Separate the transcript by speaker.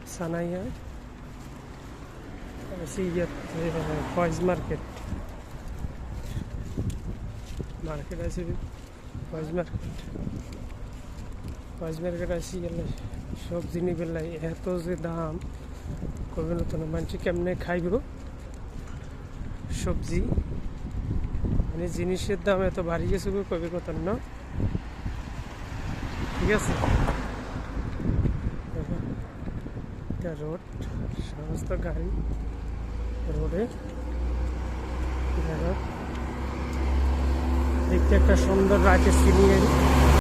Speaker 1: সানাইয়া Faiz market আছে Faiz market আসি গেলে সবজি নিবে এত যে দাম কবে নতুন মানুষ কেমনে খাইব সবজি মানে জিনিসের দাম এত বাড়ি গেছে কবে কথা না ঠিক আছে রোড সমস্ত গাড়ি রোডে দেখতে একটা সুন্দর রাতের সিনারি